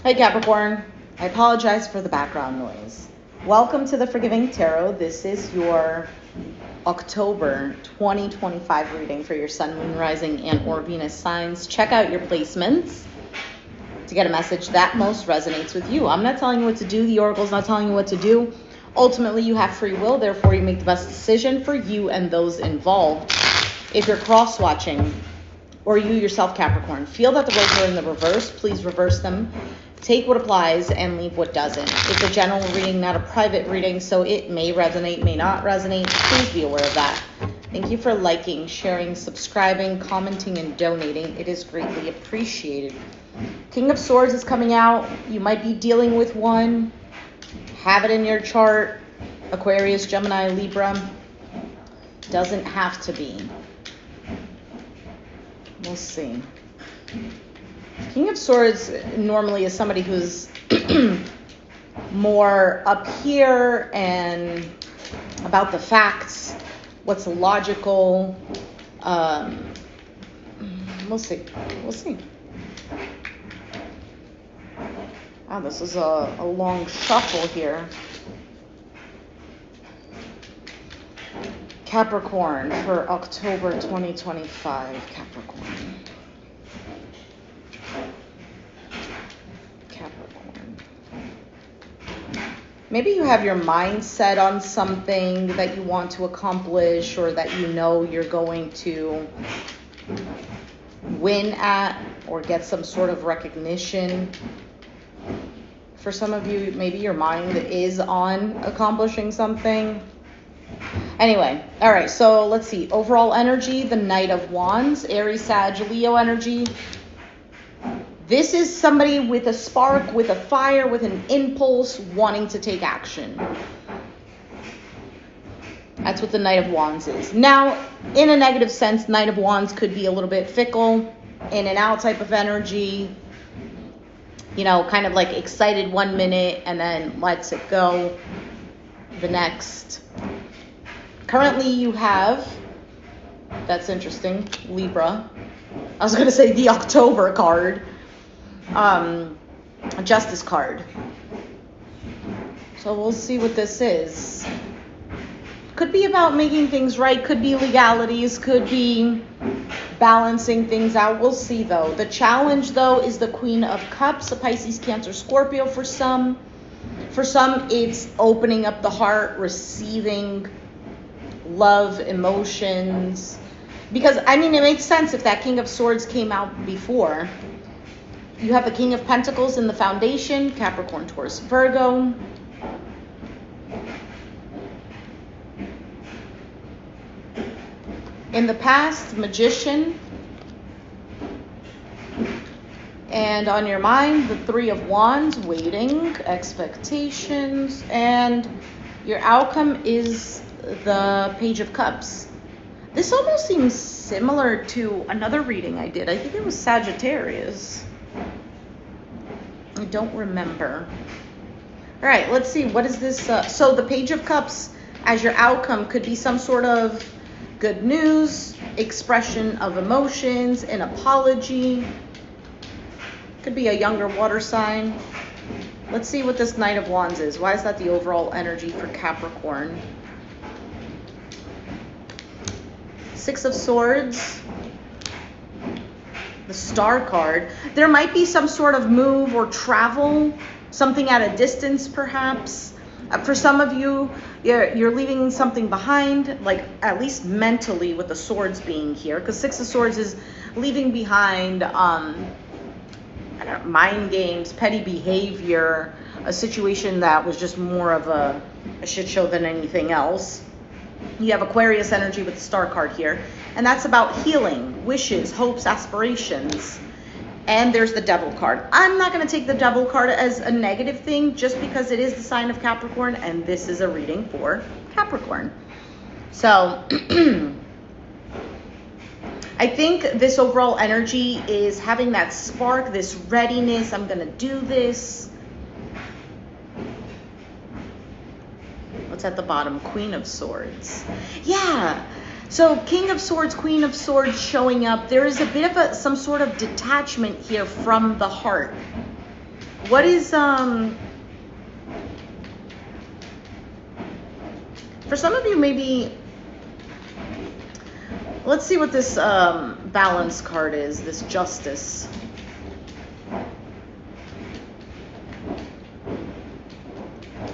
Hey Capricorn, I apologize for the background noise. Welcome to the Forgiving Tarot. This is your October 2025 reading for your Sun, Moon, Rising, and or Venus signs. Check out your placements to get a message that most resonates with you. I'm not telling you what to do. The Oracle's not telling you what to do. Ultimately, you have free will. Therefore, you make the best decision for you and those involved. If you're cross-watching, or you yourself, Capricorn, feel that the roles are in the reverse, please reverse them. Take what applies and leave what doesn't. It's a general reading, not a private reading, so it may resonate, may not resonate. Please be aware of that. Thank you for liking, sharing, subscribing, commenting, and donating. It is greatly appreciated. King of Swords is coming out. You might be dealing with one. Have it in your chart. Aquarius, Gemini, Libra. Doesn't have to be. We'll see. King of Swords normally is somebody who's more up here and about the facts, what's logical. We'll see. We'll see. Wow, this is a long shuffle here. Capricorn for October 2025. Capricorn. Maybe you have your mind set on something that you want to accomplish or that you know you're going to win at or get some sort of recognition. For some of you, maybe your mind is on accomplishing something. Anyway, all right, so let's see. Overall energy, the Knight of Wands, Aries, Sag, Leo energy. This is somebody with a spark, with a fire, with an impulse, wanting to take action. That's what the Knight of Wands is. Now, in a negative sense, Knight of Wands could be a little bit fickle, in and out type of energy. You know, kind of like excited 1 minute and then lets it go the next. Currently you have, that's interesting, Libra. I was going to say the October card. A Justice card. So we'll see what this is. Could be about making things right, could be legalities, could be balancing things out. We'll see though. The challenge though is the Queen of Cups, a Pisces, Cancer, Scorpio for some. For some it's opening up the heart, receiving love, emotions. Because I mean it makes sense if that King of Swords came out before. You have the King of Pentacles in the foundation, Capricorn, Taurus, Virgo. In the past, Magician. And on your mind, the Three of Wands, waiting, expectations. And your outcome is the Page of Cups. This almost seems similar to another reading I did. I think it was Sagittarius. I don't remember. All right, let's see. What is this? So the Page of Cups as your outcome could be some sort of good news, expression of emotions, an apology. Could be a younger water sign. Let's see what this Knight of Wands is. Why is that the overall energy for Capricorn? Six of Swords. The Star card. There might be some sort of move or travel, something at a distance perhaps. For some of you, you're leaving something behind, like at least mentally with the swords being here, because Six of Swords is leaving behind I don't know, mind games, petty behavior, a situation that was just more of a shit show than anything else. You have Aquarius energy with the Star card here. And that's about healing, wishes, hopes, aspirations. And there's the Devil card. I'm not going to take the Devil card as a negative thing just because it is the sign of Capricorn. And this is a reading for Capricorn. So I think this overall energy is having that spark, this readiness. I'm going to do this. What's at the bottom? Queen of Swords. Yeah. So King of Swords, Queen of Swords showing up. There is a bit of some sort of detachment here from the heart. What is, for some of you, maybe, let's see what this balance card is, this Justice.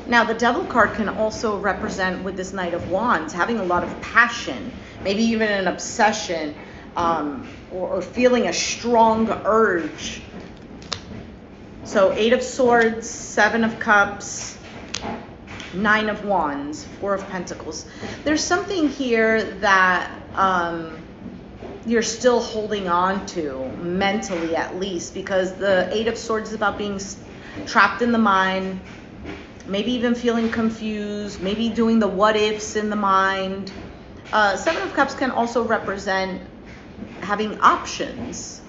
Now, the Devil card can also represent, with this Knight of Wands, having a lot of passion, maybe even an obsession, or feeling a strong urge. So 8 of Swords, 7 of Cups, 9 of Wands, 4 of Pentacles. There's something here that you're still holding on to, mentally at least, because the 8 of Swords is about being trapped in the mind, maybe even feeling confused, maybe doing the what ifs in the mind. 7 of Cups can also represent having options.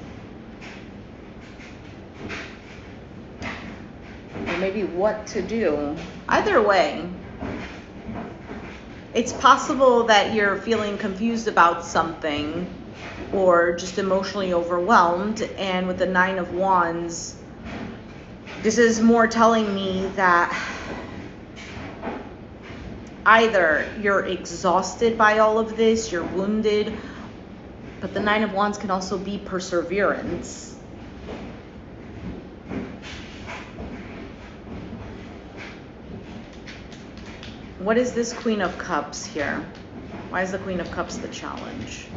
Or maybe what to do. Either way, it's possible that you're feeling confused about something or just emotionally overwhelmed. And with the 9 of Wands, this is more telling me that either you're exhausted by all of this, you're wounded, but the 9 of Wands can also be perseverance. What is this Queen of Cups here? Why is the Queen of Cups the challenge?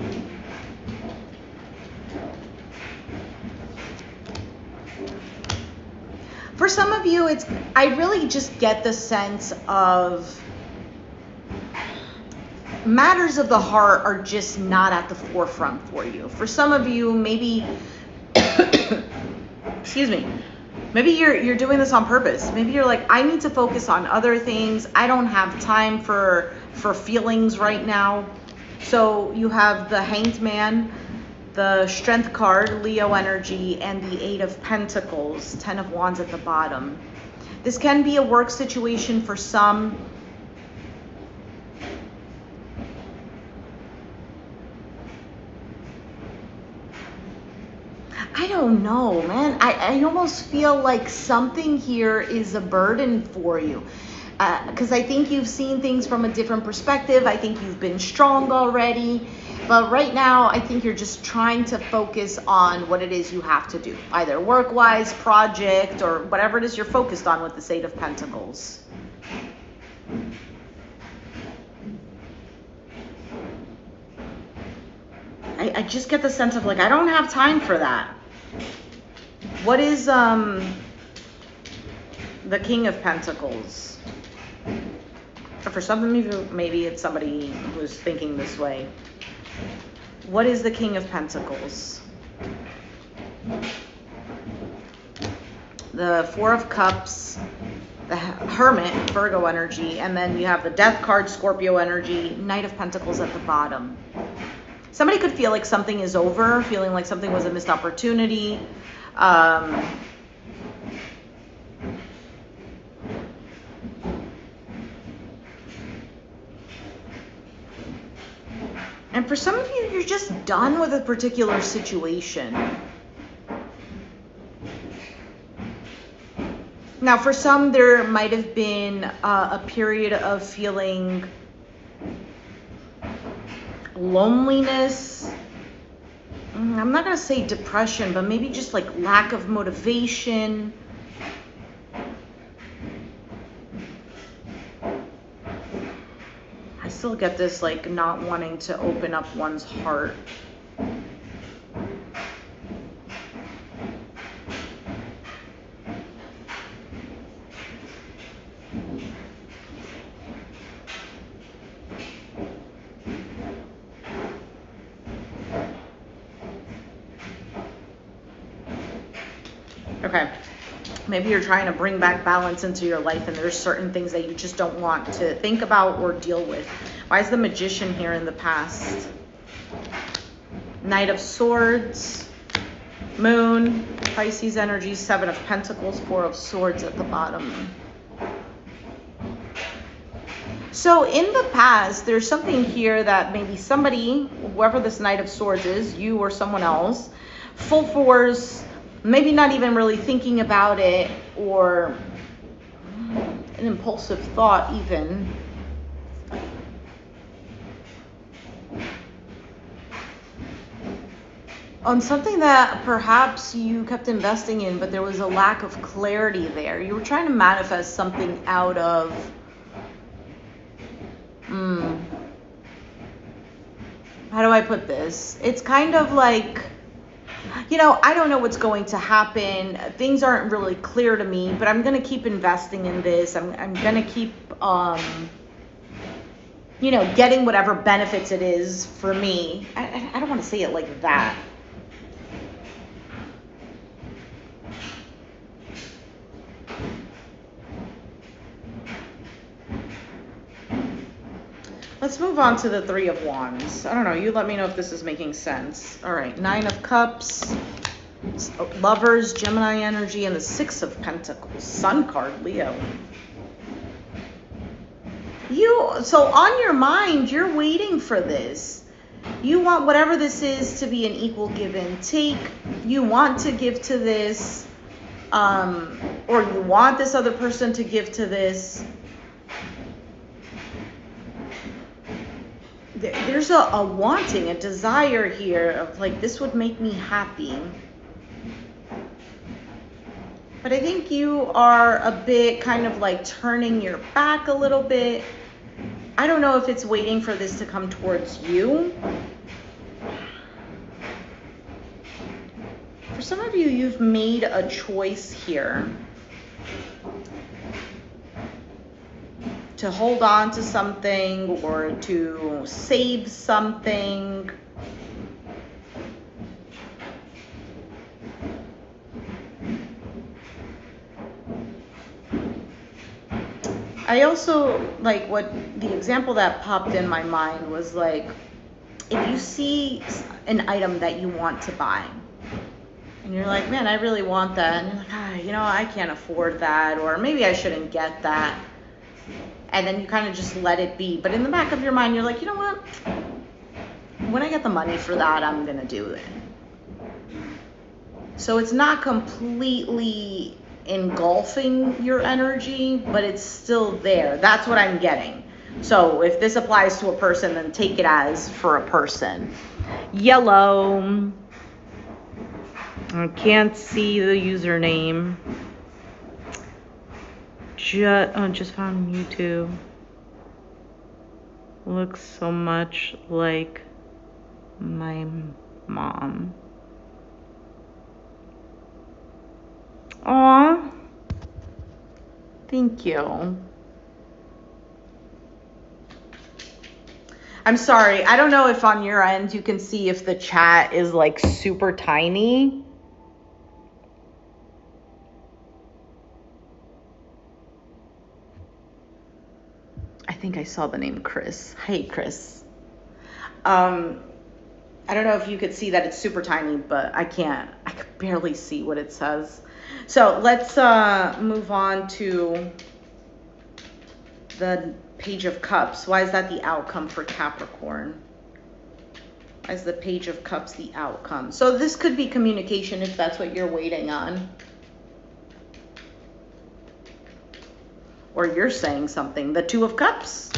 For some of you, I really just get the sense of matters of the heart are just not at the forefront for you. For some of you, maybe, excuse me, maybe you're doing this on purpose. Maybe you're like, I need to focus on other things. I don't have time for feelings right now. So you have the Hanged Man, the Strength card, Leo energy, and the 8 of Pentacles, 10 of Wands at the bottom. This can be a work situation for some. I don't know, man. I almost feel like something here is a burden for you. Because I think you've seen things from a different perspective. I think you've been strong already. But right now, I think you're just trying to focus on what it is you have to do. Either work-wise, project, or whatever it is you're focused on with this 8 of Pentacles. I just get the sense of like, I don't have time for that. What is the King of Pentacles? For some of you, maybe it's somebody who's thinking this way. What is the King of Pentacles? The 4 of Cups, the Hermit, Virgo energy, and then you have the Death card, Scorpio energy, Knight of Pentacles at the bottom. Somebody could feel like something is over, feeling like something was a missed opportunity. And for some of you, you're just done with a particular situation. Now, for some, there might have been a period of feeling loneliness. I'm not going to say depression, but maybe just like lack of motivation. I still get this like not wanting to open up one's heart. Okay, maybe you're trying to bring back balance into your life and there's certain things that you just don't want to think about or deal with. Why is the Magician here in the past? Knight of Swords, Moon, Pisces energy, 7 of Pentacles, 4 of Swords at the bottom. So in the past, there's something here that maybe somebody, whoever this Knight of Swords is, you or someone else, full force, maybe not even really thinking about it, or an impulsive thought even. On something that perhaps you kept investing in, but there was a lack of clarity there. You were trying to manifest something out of, how do I put this? It's kind of like, I don't know what's going to happen. Things aren't really clear to me, but I'm going to keep investing in this. I'm going to keep, getting whatever benefits it is for me. I don't want to say it like that. Let's move on to the Three of Wands. I don't know. You let me know if this is making sense. All right. Nine of Cups, Lovers, Gemini energy, and the Six of Pentacles. Sun card, Leo. So on your mind, you're waiting for this. You want whatever this is to be an equal give and take. You want to give to this, or you want this other person to give to this. There's a wanting, a desire here of like, this would make me happy. But I think you are a bit kind of like turning your back a little bit. I don't know if it's waiting for this to come towards you. For some of you, you've made a choice here to hold on to something or to save something. I also, like, what the example that popped in my mind was like, if you see an item that you want to buy and you're like, man, I really want that. And you're like, I can't afford that, or maybe I shouldn't get that. And then you kind of just let it be. But in the back of your mind, you're like, you know what? When I get the money for that, I'm going to do it. So it's not completely engulfing your energy, but it's still there. That's what I'm getting. So if this applies to a person, then take it as for a person. Yellow. I can't see the username. Just found Mewtwo. Looks so much like my mom. Aw. Thank you. I'm sorry. I don't know if on your end you can see if the chat is like super tiny. I think I saw the name Chris. Hey, Chris. I don't know if you could see that it's super tiny, but I can't. I could barely see what it says. So let's move on to the Page of Cups. Why is that the outcome for Capricorn? Why is the Page of Cups the outcome? So this could be communication if that's what you're waiting on. Or you're saying something. The Two of Cups,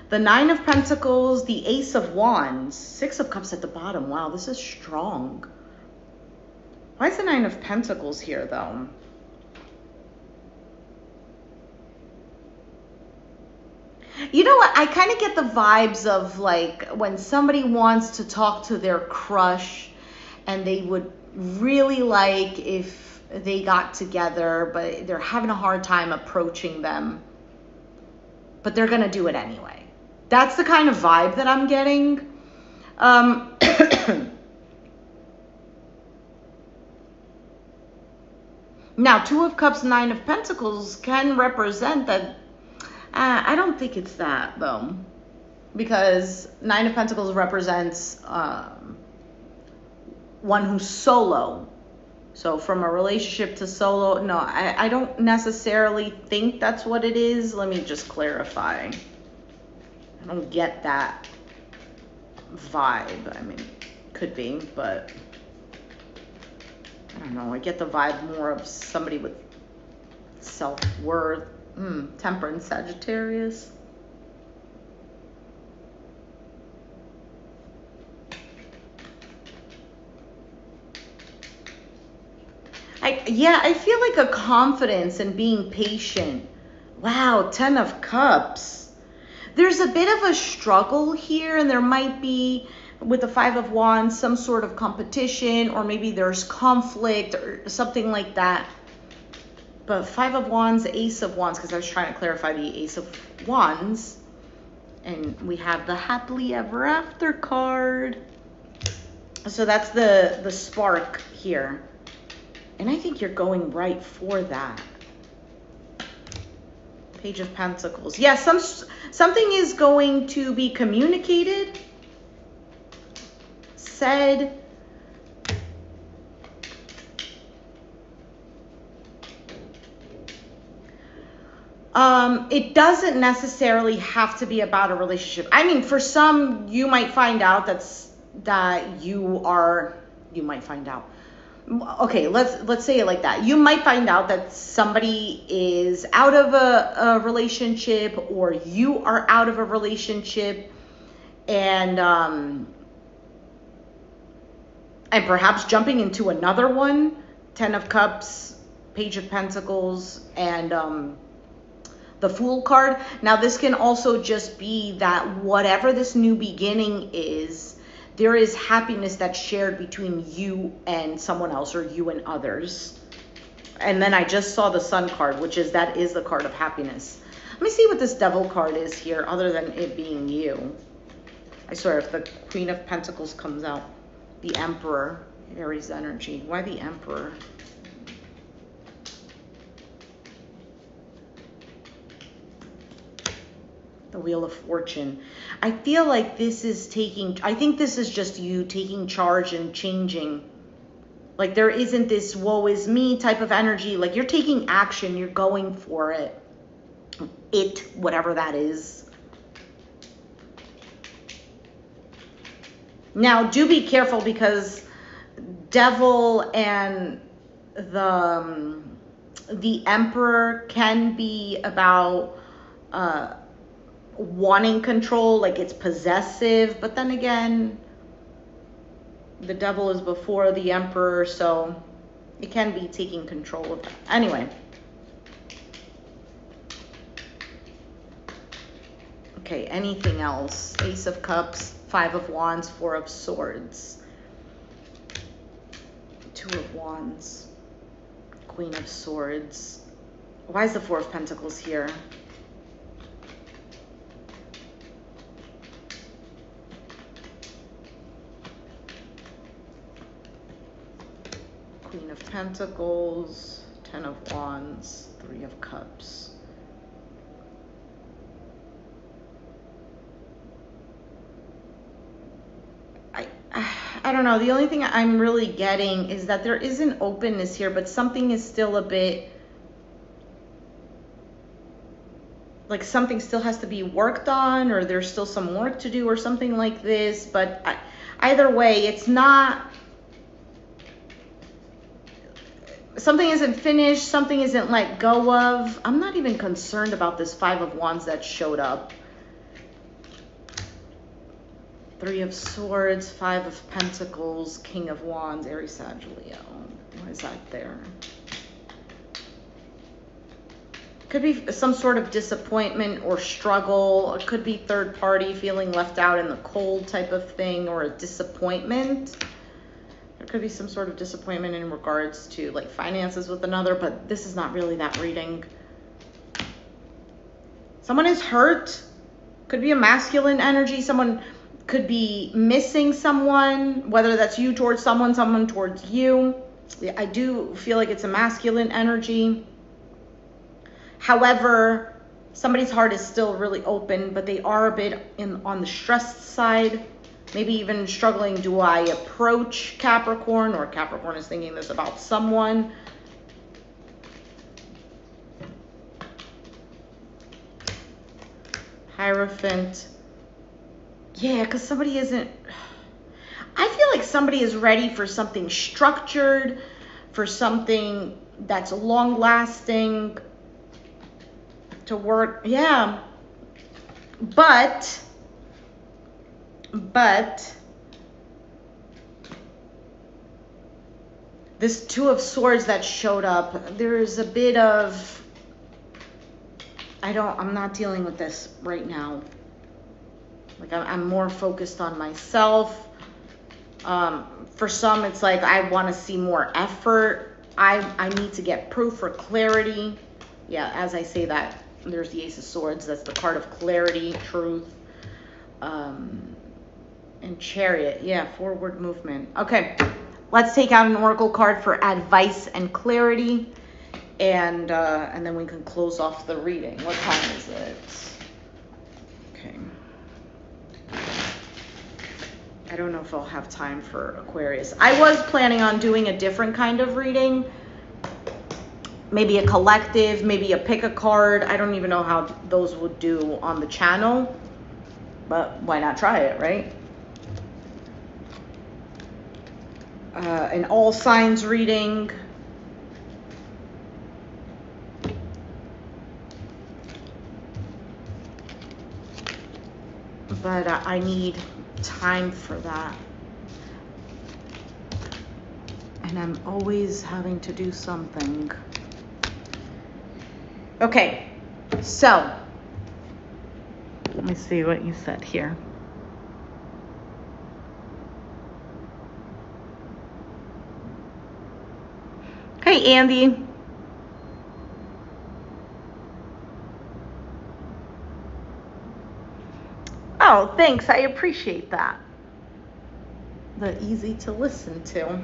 the Nine of Pentacles, the Ace of Wands, Six of Cups at the bottom. Wow, this is strong. Why is the Nine of Pentacles here, though? You know what? I kind of get the vibes of like when somebody wants to talk to their crush and they would really like if they got together, but they're having a hard time approaching them, but they're going to do it anyway. That's the kind of vibe that I'm getting. Now, Two of Cups, Nine of Pentacles can represent that. I don't think it's that, though, because Nine of Pentacles represents one who's solo. So from a relationship to solo, no, I don't necessarily think that's what it is. Let me just clarify. I don't get that vibe. I mean, could be, but I don't know, I get the vibe more of somebody with self-worth. Temperance, Sagittarius. I feel like a confidence and being patient. Wow, 10 of Cups. There's a bit of a struggle here, and there might be, with the 5 of Wands, some sort of competition, or maybe there's conflict or something like that. But 5 of Wands, Ace of Wands, because I was trying to clarify the Ace of Wands. And we have the Happily Ever After card. So that's the spark here. And I think you're going right for that. Page of Pentacles. Yeah, something is going to be communicated, said. It doesn't necessarily have to be about a relationship. I mean, for some, you might find out you might find out. Okay, let's say it like that. You might find out that somebody is out of a relationship, or you are out of a relationship, and perhaps jumping into another one. 10 of Cups, Page of Pentacles, and the Fool card. Now, this can also just be that whatever this new beginning is, there is happiness that's shared between you and someone else, or you and others. And then I just saw the Sun card, that is the card of happiness. Let me see what this Devil card is here, other than it being you. I swear, if the Queen of Pentacles comes out, the Emperor, Aries energy. Why the Emperor? The Wheel of Fortune. I feel like this is I think this is just you taking charge and changing. Like, there isn't this woe is me type of energy. Like, you're taking action, you're going for it. Whatever that is. Now, do be careful, because Devil and the Emperor can be about wanting control, like it's possessive. But then again, the Devil is before the Emperor, so it can be taking control of that. Anyway. Okay, anything else? Ace of Cups, 5 of Wands, 4 of Swords, 2 of Wands, Queen of Swords. Why is the 4 of Pentacles here? Queen of Pentacles, 10 of Wands, 3 of Cups. I don't know. The only thing I'm really getting is that there is an openness here, but something is still a bit like something still has to be worked on, or there's still some work to do, or something like this. But either way, it's not. Something isn't finished, something isn't let go of. I'm not even concerned about this 5 of Wands that showed up. 3 of Swords, 5 of Pentacles, King of Wands, Aries, Sag, Leo. Why is that there? Could be some sort of disappointment or struggle. It could be third party, feeling left out in the cold type of thing, or a disappointment. There could be some sort of disappointment in regards to like finances with another, but this is not really that reading. Someone is hurt. Could be a masculine energy. Someone could be missing someone, whether that's you towards someone, someone towards you. I do feel like it's a masculine energy. However, somebody's heart is still really open, but they are a bit on the stressed side. Maybe even struggling, do I approach Capricorn, or Capricorn is thinking this about someone. Hierophant. Yeah, because somebody isn't... I feel like somebody is ready for something structured, for something that's long lasting to work. Yeah. But this Two of Swords that showed up, there's a bit of, I'm not dealing with this right now. Like I'm more focused on myself. For some, it's like I want to see more effort. I need to get proof or clarity. Yeah, as I say that, there's the Ace of Swords. That's the card of clarity, truth. And Chariot. Yeah, forward movement. Okay, let's take out an oracle card for advice and clarity. And then we can close off the reading. What time is it? Okay. I don't know if I'll have time for Aquarius. I was planning on doing a different kind of reading. Maybe a collective, maybe a pick a card. I don't even know how those would do on the channel. But why not try it, right? An all signs reading. But I need time for that. And I'm always having to do something. Okay, so let me see what you said here. Hey, Andy. Oh, thanks. I appreciate that. They're easy to listen to.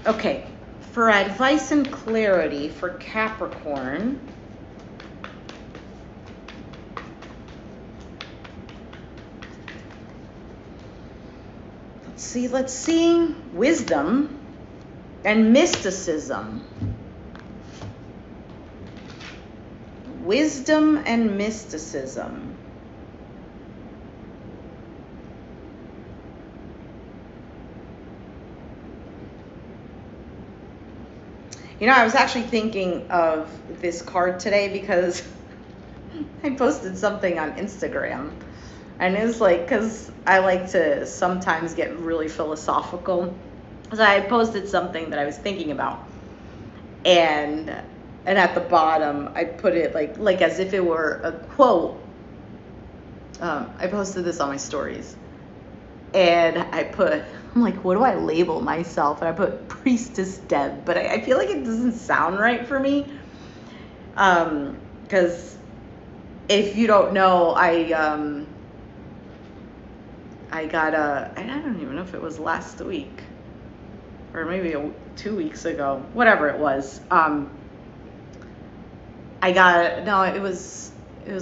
Okay, for advice and clarity for Capricorn. Let's see. Wisdom and mysticism. Wisdom and mysticism. You know, I was actually thinking of this card today because I posted something on Instagram. And it was like, because I like to sometimes get really philosophical. So I posted something that I was thinking about. And at the bottom, I put it like as if it were a quote. I posted this on my stories. And I'm like, what do I label myself? And I put Priestess Deb. But I feel like it doesn't sound right for me. Because if you don't know, I got I don't even know if it was last week or maybe 2 weeks ago, whatever it was. It was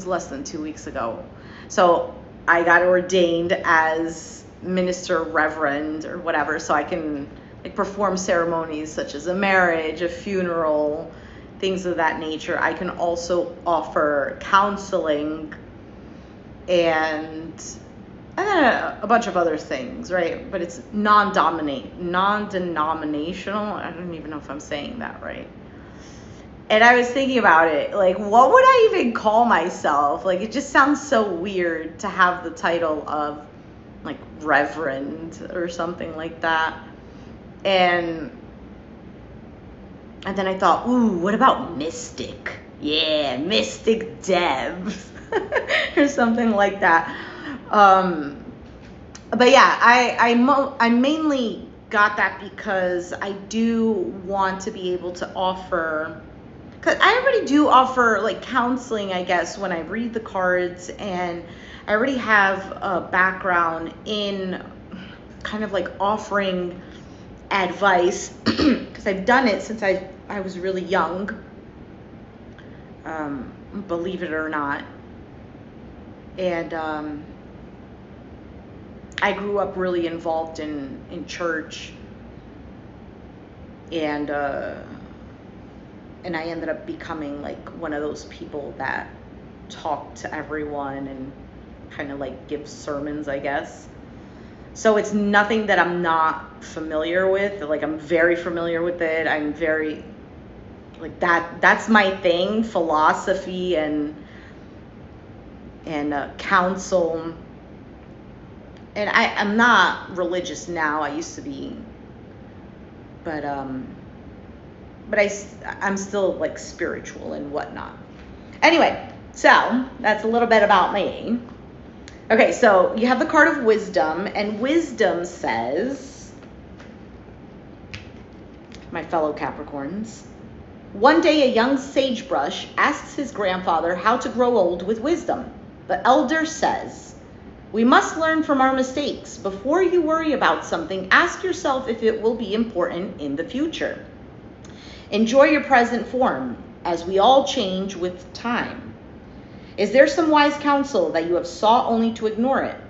less than 2 weeks ago. So I got ordained as minister, reverend, or whatever, so I can perform ceremonies such as a marriage, a funeral, things of that nature. I can also offer counseling and a bunch of other things, right? But it's non-denominational. I don't even know if I'm saying that right. And I was thinking about it, like, what would I even call myself? Like, it just sounds so weird to have the title of, like, reverend or something like that. And then I thought, ooh, what about mystic? Yeah, Mystic Deb or something like that. But yeah, I mainly got that because I do want to be able to offer, because I already do offer like counseling, I guess, when I read the cards, and I already have a background in kind of like offering advice because I've done it since I was really young, believe it or not. And I grew up really involved in church, and I ended up becoming like one of those people that talk to everyone and kind of like give sermons, I guess. So it's nothing that I'm not familiar with. Like, I'm very familiar with it. I'm very, like, that's my thing, philosophy and counsel. And I'm not religious now. I used to be, but I'm still like spiritual and whatnot. Anyway, so that's a little bit about me. Okay, so you have the card of wisdom, and wisdom says, my fellow Capricorns, one day a young sagebrush asks his grandfather how to grow old with wisdom. The elder says, we must learn from our mistakes. Before you worry about something, ask yourself if it will be important in the future. Enjoy your present form, as we all change with time. Is there some wise counsel that you have sought only to ignore it?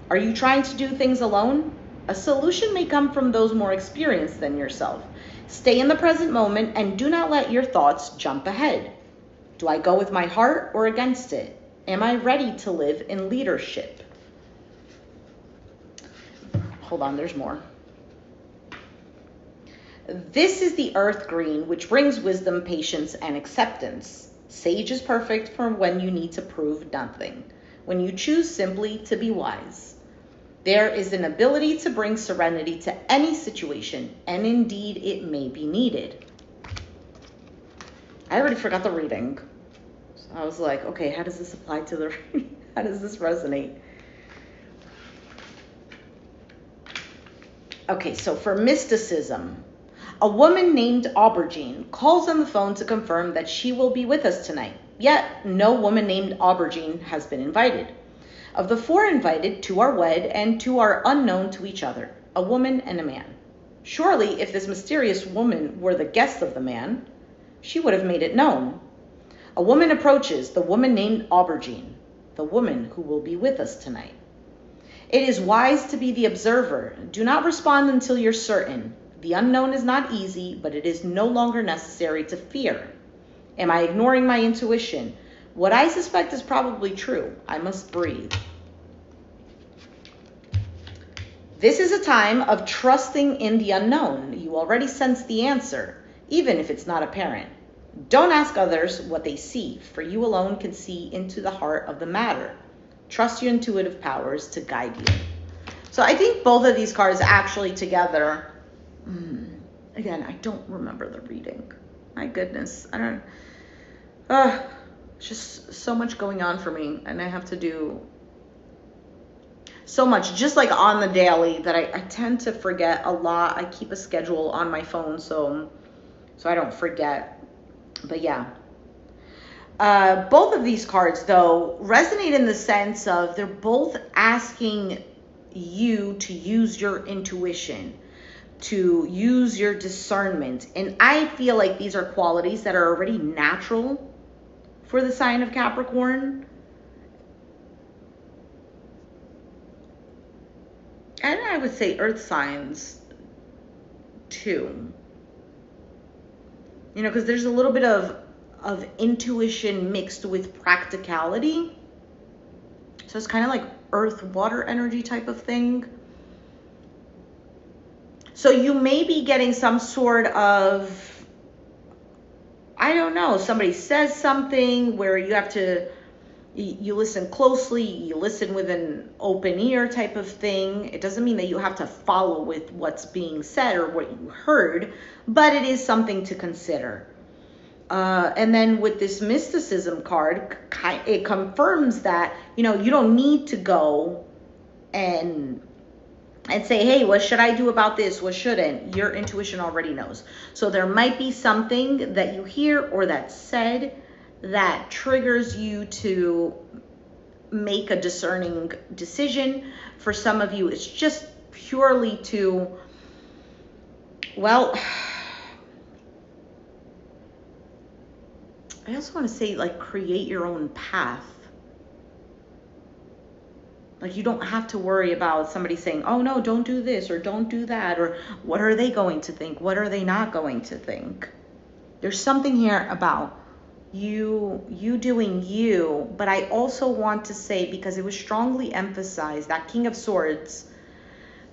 Are you trying to do things alone? A solution may come from those more experienced than yourself. Stay in the present moment and do not let your thoughts jump ahead. Do I go with my heart or against it? Am I ready to live in leadership? Hold on, there's more. This is the earth green, which brings wisdom, patience, and acceptance. Sage is perfect for when you need to prove nothing, when you choose simply to be wise. There is an ability to bring serenity to any situation, and indeed it may be needed. I already forgot the reading. So I was like, okay, how does this apply to the reading? How does this resonate? Okay, so for mysticism, a woman named Aubergine calls on the phone to confirm that she will be with us tonight. Yet, no woman named Aubergine has been invited. Of the 4 invited, 2 are wed and 2 are unknown to each other, a woman and a man. Surely, if this mysterious woman were the guest of the man, she would have made it known. A woman approaches, the woman named Aubergine, the woman who will be with us tonight. It is wise to be the observer. Do not respond until you're certain. The unknown is not easy, but it is no longer necessary to fear. Am I ignoring my intuition? What I suspect is probably true. I must breathe. This is a time of trusting in the unknown. You already sense the answer, even if it's not apparent. Don't ask others what they see, for you alone can see into the heart of the matter. Trust your intuitive powers to guide you. So I think both of these cards actually together, again, I don't remember the reading. My goodness, I don't, just so much going on for me, and I have to do so much, just like on the daily, that I tend to forget a lot. I keep a schedule on my phone so I don't forget. But yeah. Both of these cards, though, resonate in the sense of they're both asking you to use your intuition, to use your discernment. And I feel like these are qualities that are already natural for the sign of Capricorn. And I would say earth signs too. You know, because there's a little bit of intuition mixed with practicality. So it's kind of like earth water energy type of thing. So you may be getting some sort of, I don't know, somebody says something where you have to, you listen closely, you listen with an open ear type of thing. It doesn't mean that you have to follow with what's being said or what you heard, but it is something to consider. And then with this mysticism card, it confirms that, you know, you don't need to go and say, hey, what should I do about this? What shouldn't? Your intuition already knows. So there might be something that you hear or that's said that triggers you to make a discerning decision. For some of you, it's just purely to, well, I also want to say, like, create your own path. Like, you don't have to worry about somebody saying, oh no, don't do this or don't do that, or what are they going to think? What are they not going to think? There's something here about you doing you, but I also want to say, because it was strongly emphasized, that King of Swords,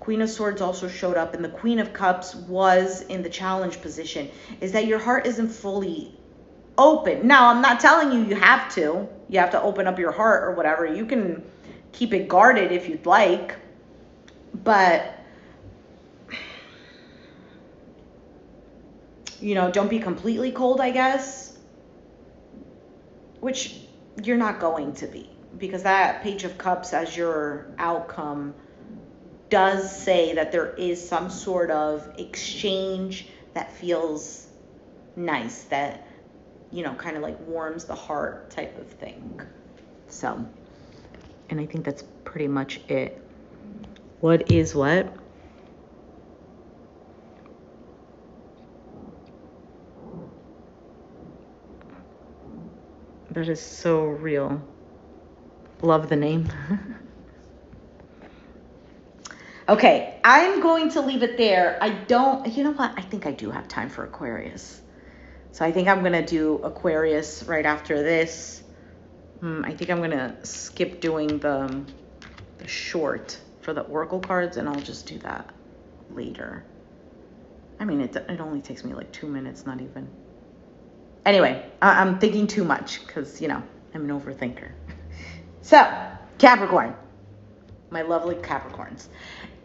Queen of Swords also showed up, and the Queen of Cups was in the challenge position, is that your heart isn't fully open. Now, I'm not telling you have to. You have to open up your heart or whatever. You can keep it guarded if you'd like. But, you know, don't be completely cold, I guess. Which you're not going to be. Because that Page of Cups as your outcome does say that there is some sort of exchange that feels nice, that, you know, kind of like warms the heart type of thing. So, and I think that's pretty much it. What is what? That is so real. Love the name. Okay, I'm going to leave it there. You know what? I think I do have time for Aquarius. So I think I'm going to do Aquarius right after this. I think I'm going to skip doing the short for the Oracle cards, and I'll just do that later. I mean, it only takes me like 2 minutes, not even. Anyway, I'm thinking too much because, you know, I'm an overthinker. So, Capricorn. My lovely Capricorns.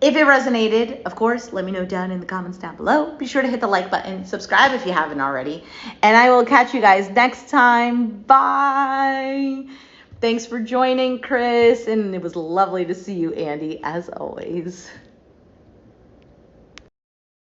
If it resonated, of course, let me know down in the comments down below. Be sure to hit the like button, subscribe if you haven't already, and I will catch you guys next time. Bye. Thanks for joining, Chris, and it was lovely to see you, Andy, as always.